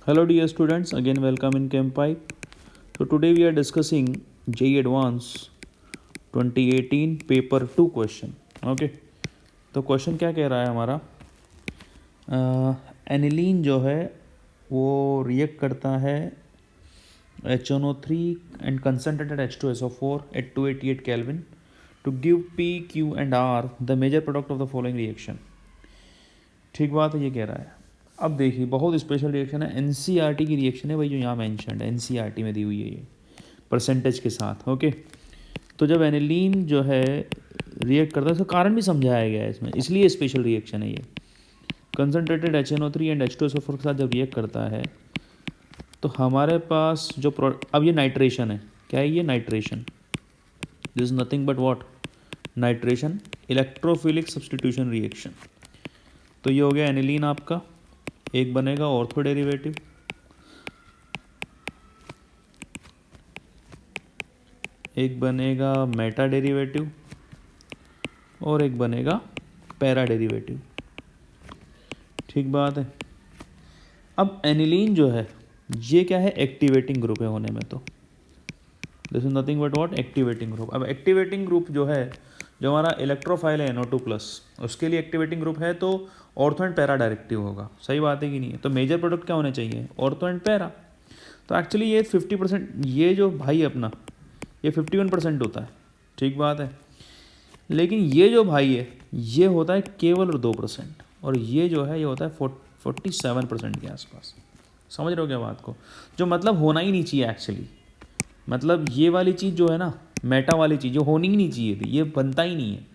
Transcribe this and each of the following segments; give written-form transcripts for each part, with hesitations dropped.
Hello dear students, again welcome in ChemPipe. So today we are discussing JEE Advance 2018 paper 2 question. Okay, तो question क्या कह रहा है हमारा, एनिलीन जो है वो रिएक्ट करता है HNO3 and concentrated H2SO4 at 288 Kelvin to give P, Q and R the major product of the following reaction. ठीक बात है, ये कह रहा है. अब देखिए बहुत स्पेशल रिएक्शन है, एनसीईआरटी की रिएक्शन है भाई, जो यहाँ मेंशन्ड है एनसीईआरटी में दी हुई है ये परसेंटेज के साथ. ओके, तो जब एनिलीन जो है रिएक्ट करता है उसका कारण भी समझाया गया है इसमें, इसलिए स्पेशल रिएक्शन है ये. कंसनट्रेटेड HNO3 एंड H2SO4 के साथ जब रिएक्ट करता है तो हमारे पास जो अब ये नाइट्रेशन है. क्या है ये? Nitration. This is nothing but what? Nitration, electrophilic substitution reaction. तो ये हो गया एनिलीन आपका. एक बनेगा ऑर्थो डेरिवेटिव, एक बनेगा मेटा डेरिवेटिव और एक बनेगा पैरा डेरिवेटिव. ठीक बात है. अब एनिलीन जो है ये क्या है? एक्टिवेटिंग ग्रुप है होने में, तो this is nothing but what? Activating group. अब एक्टिवेटिंग ग्रुप जो है, जो हमारा इलेक्ट्रोफाइल है NO2+, उसके लिए एक्टिवेटिंग ग्रुप है तो ऑर्थो एंड पैरा डायरेक्टिव होगा. सही बात है कि नहीं है? तो मेजर प्रोडक्ट क्या होने चाहिए? Ortho and para. तो एक्चुअली ये 50%, ये जो भाई अपना ये 51% होता है. ठीक बात है. लेकिन ये जो भाई है ये होता है केवल 2%, और ये जो है ये होता है 47% के आसपास. समझ रहे हो क्या बात को? जो मतलब होना ही नहीं चाहिए एक्चुअली. मतलब ये वाली चीज़ जो है ना, मेटा वाली चीज़ जो होनी ही नहीं चाहिए थी, ये बनता ही नहीं है,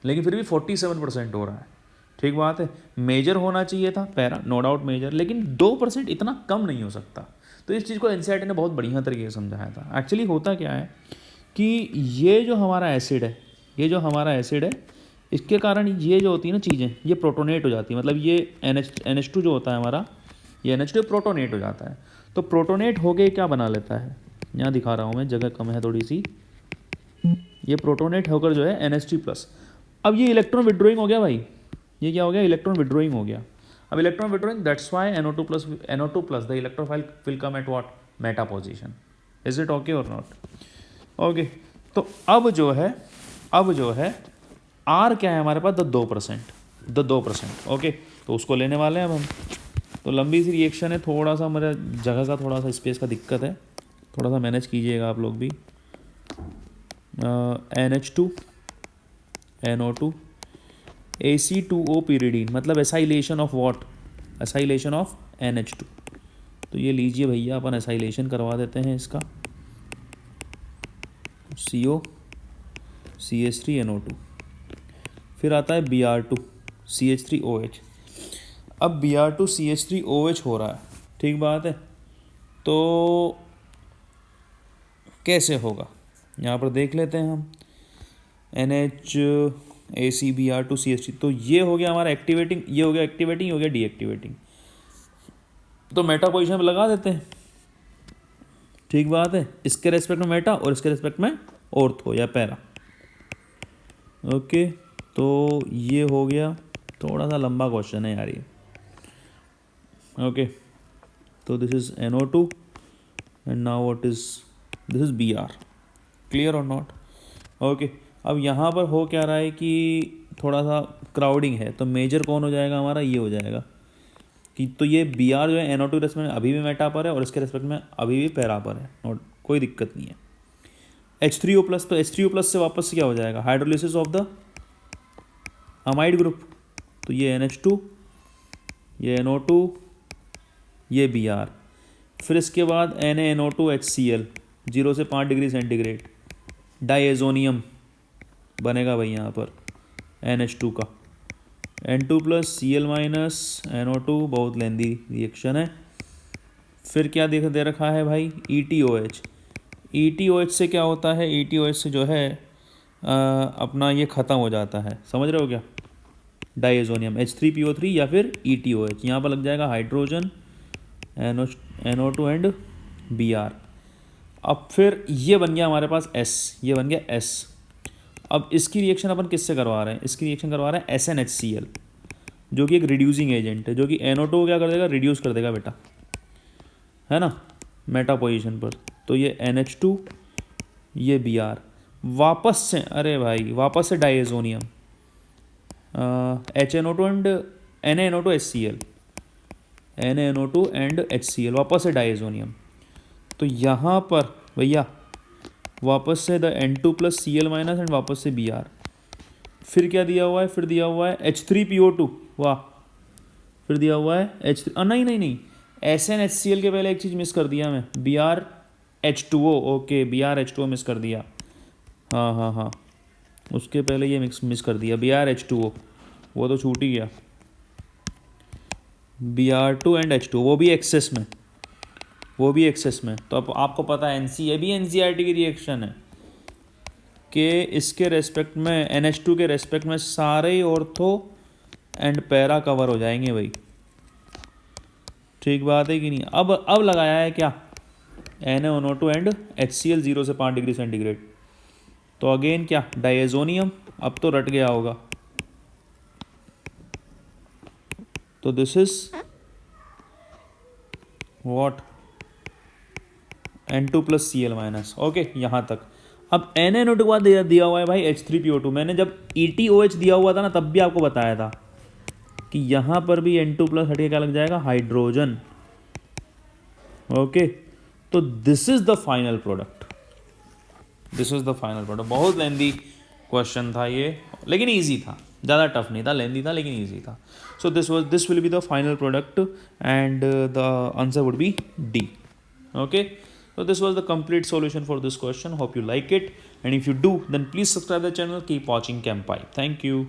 लेकिन फिर भी 47% हो रहा है. ठीक बात है. मेजर होना चाहिए था पैरा, नो डाउट मेजर, लेकिन 2% इतना कम नहीं हो सकता. तो इस चीज़ को एनसीईआरटी ने बहुत बढ़िया तरीके से समझाया था. एक्चुअली होता क्या है कि ये जो हमारा एसिड है, ये जो हमारा एसिड है, इसके कारण ये जो होती है ना चीज़ें, ये प्रोटोनेट हो जाती है. मतलब ये NH2 जो होता है हमारा, ये NH2 प्रोटोनेट हो जाता है. तो प्रोटोनेट हो गए क्या बना लेता है, यहाँ दिखा रहा हूँ मैं, जगह कम है थोड़ी सी. ये प्रोटोनेट होकर जो है NH3+. अब ये इलेक्ट्रॉन विड्रॉइंग हो गया भाई. ये क्या हो गया? इलेक्ट्रॉन विड्रॉइंग हो गया. अब electron withdrawing, that's why NO2+, the electrophile will come at what? Meta position. Is it okay और नॉट? ओके. तो अब जो है R क्या है हमारे पास? द 2%. ओके, तो उसको लेने वाले हैं अब हम. तो लंबी सी रिएक्शन है, थोड़ा सा मेरा जगह का, थोड़ा सा स्पेस का दिक्कत है, थोड़ा सा मैनेज कीजिएगा आप लोग भी. NH2 NO2 AC2O pyridine, मतलब acylation of what? Acylation of NH2. तो ये लीजिए भैया, अपन एसाइलेशन करवा देते हैं इसका. CO CH3NO2. फिर आता है Br2 CH3OH. अब Br2 CH3OH हो रहा है. ठीक बात है. तो कैसे होगा यहाँ पर देख लेते हैं हम. NHACBr2 CH3. तो ये हो गया हमारा एक्टिवेटिंग, ये हो गया एक्टिवेटिंग, हो गया डीएक्टिवेटिंग. तो मेटा पोजीशन पर लगा देते हैं. ठीक बात है. इसके रेस्पेक्ट में मेटा और इसके रेस्पेक्ट में ऑर्थो या पैरा. ओके, तो ये हो गया. थोड़ा सा लंबा क्वेश्चन है यार ये. ओके, तो this is NO2 and now what is this is Br. Clear और नॉट? ओके. अब यहाँ पर हो क्या रहा है कि थोड़ा सा क्राउडिंग है, तो मेजर कौन हो जाएगा हमारा? ये हो जाएगा कि तो ये Br जो है NO2 रेस्पेक्ट में अभी भी मेटा पर है और इसके रेस्पेक्ट में अभी भी पैरा पर है. नोट, कोई दिक्कत नहीं है. H3O+, तो H3O+ से वापस क्या हो जाएगा? Hydrolysis of the amide group. तो ये NH2, ये NO2, ये Br. फिर इसके बाद NaNO2HCl 0 से 5 डिग्री सेंटीग्रेड, डाइएजोनियम बनेगा भाई यहाँ पर NH2 का. N2+ Cl- NO2, बहुत लेंदी रिएक्शन है. फिर क्या दे रखा है भाई? ETOH. ETOH से क्या होता है? ETOH से जो है अपना ये ख़त्म हो जाता है. समझ रहे हो क्या? डाइएजोनियम H3PO3 या फिर ETOH. यहाँ पर लग जाएगा हाइड्रोजन, NO2 एंड Br. अब फिर ये बन गया हमारे पास S, ये बन गया S. अब इसकी रिएक्शन अपन किससे करवा रहे हैं? इसकी रिएक्शन करवा रहे हैं SnHCl, जो कि एक रिड्यूसिंग एजेंट है, जो कि NO2 क्या कर देगा? रिड्यूस कर देगा बेटा. है ना, मेटा पोजीशन पर। तो ये NH2, ये Br, वापस से, अरे भाई वापस से diazonium, HNO2 and NaNO2 HCl, NaNO2 and HCl, वापस से डाइएजोनियम। तो यहाँ पर भैया वापस से द N2+Cl- एंड वापस से Br। फिर क्या दिया हुआ है, फिर दिया हुआ है H3PO2, वाह। फिर दिया हुआ है H3, नहीं नहीं नहीं, SnHCl के पहले एक चीज़ मिस कर दिया मैं, BrH2O, ओके BrH2O मिस कर दिया, हाँ हाँ हाँ, उसके पहले ये मिस कर दिया BrH2O, वो तो छूट ही गया। Br2 एंड H2, वो भी एक्सेस में, वो भी एक्सेस में। तो अब आपको पता है ये भी NCERT की रिएक्शन है कि इसके रेस्पेक्ट में, NH2 के रेस्पेक्ट में सारे ही ऑर्थो एंड पैरा कवर हो जाएंगे भाई। ठीक बात है कि नहीं। अब लगाया है क्या, NaNO2 एंड HCl 0 से 5 डिग्री सेंटीग्रेड। तो अगेन क्या, डाइएजोनियम, अब तो रट गया होगा। तो this is what, N2+Cl-, okay यहाँ तक। अब NaNO2 के बाद दिया हुआ है भाई H3PO2। मैंने जब ETOH दिया हुआ था ना, तब भी आपको बताया था कि यहाँ पर भी N2+ हट के क्या लग जाएगा, हाइड्रोजन, ओके। तो this is the final product, this is the final product. बहुत लेंदी क्वेश्चन था ये, लेकिन ईजी था, ज़्यादा टफ नहीं था, लेंदी था लेकिन ईजी था। So this will be the final product and the answer would be D, okay. So this was the complete solution for this question. Hope you like it, and if you do, then please subscribe the channel. Keep watching Campai. Thank you.